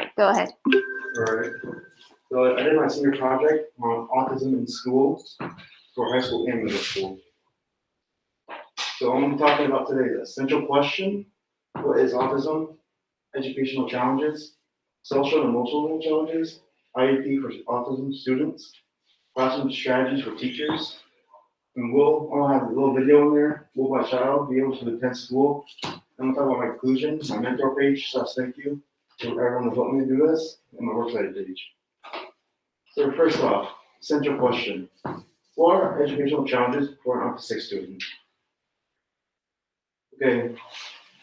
right, go ahead. All right. So I did my senior project on autism in schools for high school and middle school. So I'm talking about today the central question: what is autism? Educational challenges, social and emotional challenges, IEP for autism students, classroom strategies for teachers. And I'll have a little video in there. Will my child be able to attend school? I'm gonna talk about my conclusion, my mentor page, so thank you to everyone who helped me do this, and my works cited page. So first off, central question. What are educational challenges for an autistic student? Okay,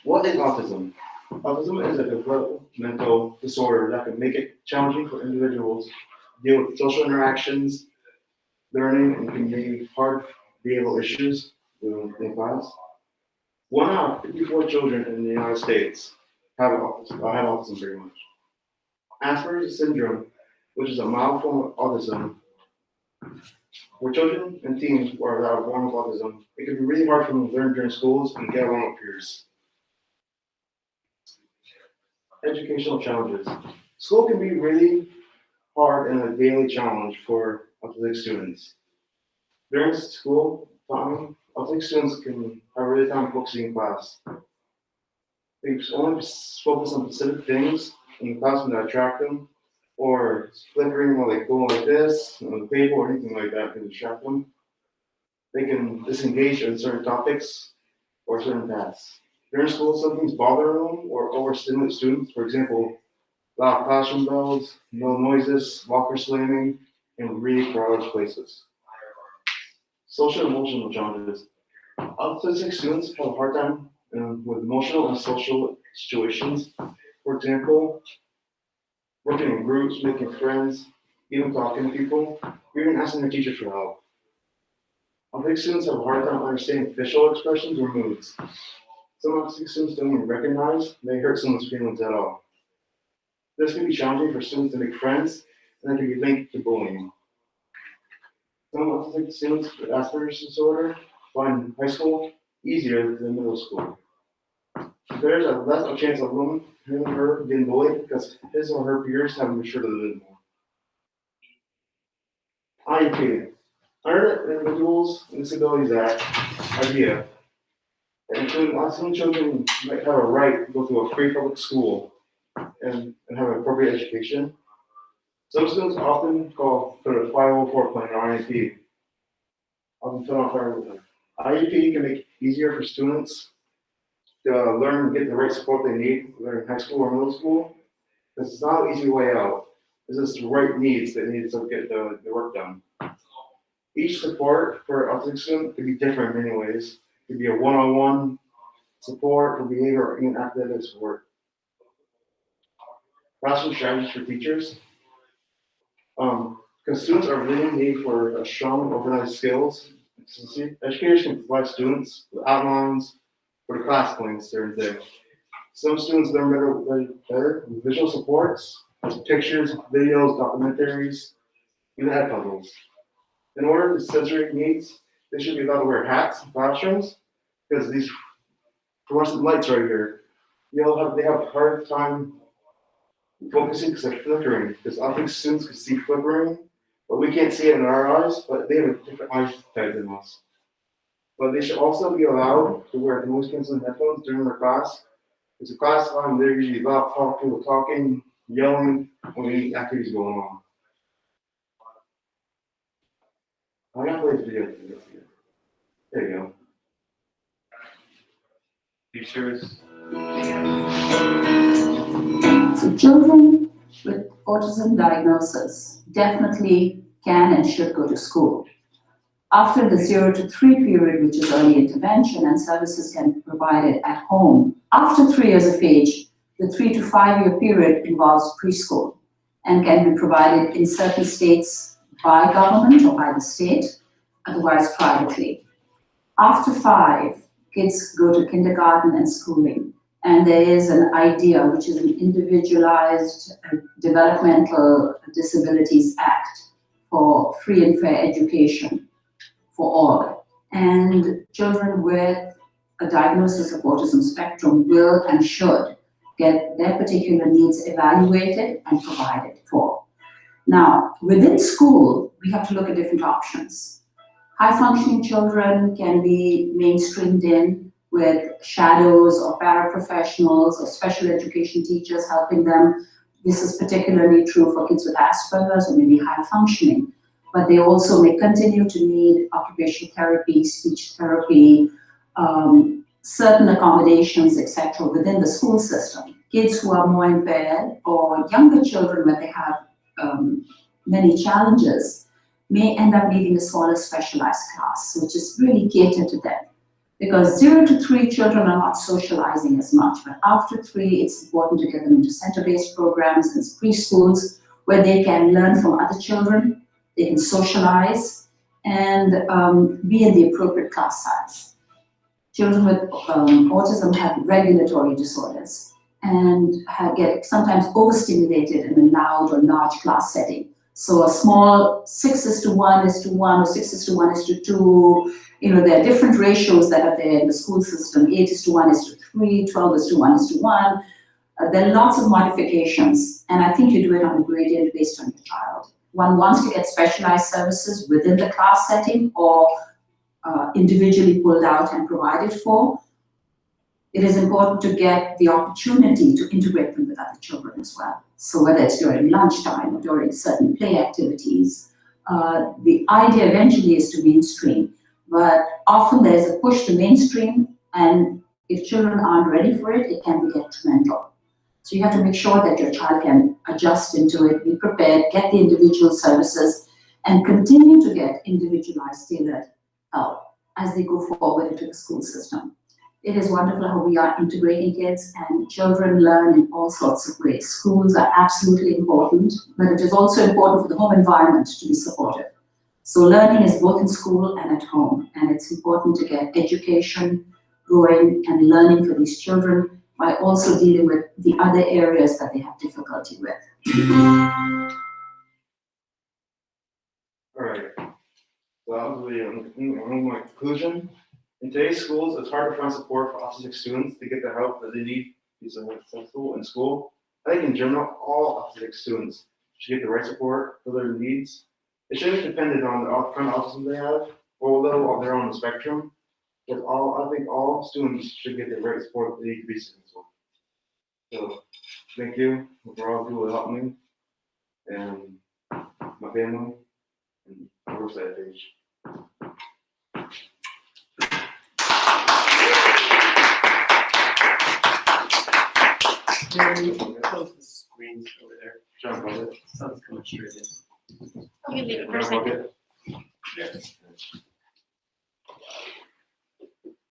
what is autism? Autism is a developmental disorder that can make it challenging for individuals to deal with social interactions, learning, and can be hard behavioral issues in class. 1 out of 54 children in the United States have autism pretty much. Asperger's syndrome, which is a mild form of autism, for children and teens who are born with autism, it can be really hard for them to learn during schools and get along with peers. Educational challenges. School can be really hard and a daily challenge for autistic students. During school time, autistic students can have a really time focusing in class. They only focus on specific things in the classroom that attract them, or flickering while they go like this on the paper or anything like that can distract them. They can disengage in certain topics or certain tasks. During school, something's bothering them or overstimulate students. For example, loud classroom bells, no noises, locker slamming, and really crowded places. Social and emotional challenges. Autistic students have a hard time with emotional and social situations. For example, working in groups, making friends, even talking to people, even asking their teachers for help. Autistic students have a hard time understanding facial expressions or moods. Some autistic students don't even recognize they hurt someone's feelings at all. This can be challenging for students to make friends, and that can be linked to bullying. Some autistic students with Asperger's disorder find high school easier than middle school. There's a less chance of him or her getting bullied because his or her peers have matured a little bit more. IEP. Under the Individuals with Disabilities Act idea, that including autistic children might have a right to go to a free public school and have an appropriate education. Some students often call for a 504 plan or IEP. Often fill out 504. IEP can make it easier for students to learn and get the right support they need, whether in high school or middle school. This is not an easy way out. This is the right needs that need to get the work done. Each support for autistic students can be different in many ways. It could be a one-on-one support for behavior or even academic support. Classroom strategies for teachers. Because students are really in need for strong organized skills. Educators can provide students with outlines for the class plans during the day. Some students learn better with visual supports, with pictures, videos, documentaries, even head puzzles. In order to sensory needs, they should be allowed to wear hats in classrooms because these fluorescent lights right here, they have a hard time focusing because they're flickering. Because I think students can see flickering, but we can't see it in our eyes, but they have a different eye type than us. But they should also be allowed to wear noise canceling headphones during their class. It's a class time, they're usually loud people talking, yelling, when any activities going on. I'm gonna play this video. There you go. Teachers. So children with autism diagnosis definitely can and should go to school. After the 0 to 3 period, which is early intervention, and services can be provided at home. After 3 years of age, the 3 to 5 year period involves preschool and can be provided in certain states by government or by the state, otherwise privately. After 5, kids go to kindergarten and schooling, and there is an idea, which is an Individualized Developmental Disabilities Act for free and fair education for all. And children with a diagnosis of autism spectrum will and should get their particular needs evaluated and provided for. Now, within school, we have to look at different options. High-functioning children can be mainstreamed in with shadows or paraprofessionals or special education teachers helping them. This is particularly true for kids with Asperger's or maybe high-functioning, but they also may continue to need occupational therapy, speech therapy, certain accommodations, etc., within the school system. Kids who are more impaired or younger children where they have many challenges may end up needing a smaller specialized class, which is really catered to them. Because 0 to 3 children are not socializing as much, but after 3, it's important to get them into center-based programs and preschools where they can learn from other children, they can socialize, and be in the appropriate class size. Children with autism have regulatory disorders and get sometimes overstimulated in a loud or large class setting. So a small 6:1:1 or 6:1:2, there are different ratios that are there in the school system, 8:1:3, 12:1:1. There are lots of modifications, and I think you do it on a gradient based on your child. One wants to get specialized services within the class setting or individually pulled out and provided for. It is important to get the opportunity to integrate them with other children as well. So whether it's during lunchtime or during certain play activities, the idea eventually is to mainstream, but often there's a push to mainstream, and if children aren't ready for it, it can be detrimental. So you have to make sure that your child can adjust into it, be prepared, get the individual services, and continue to get individualized, tailored help as they go forward into the school system. It is wonderful how we are integrating kids, and children learn in all sorts of ways. Schools are absolutely important, but it is also important for the home environment to be supportive. So learning is both in school and at home, and it's important to get education going and learning for these children by also dealing with the other areas that they have difficulty with. All right. So that was my conclusion. In today's schools, it's hard to find support for autistic students to get the help that they need to be successful in school. I think in general, all autistic students should get the right support for their needs. It shouldn't be dependent on the kind of autism they have, or whether they're on the spectrum. But I think all students should get the right support they need to be successful. So, thank you for all people who helped me, and my family, and my website page. Close the screens over there. John Bucket. Sun's coming straight in. You can leave it for a second. Yeah.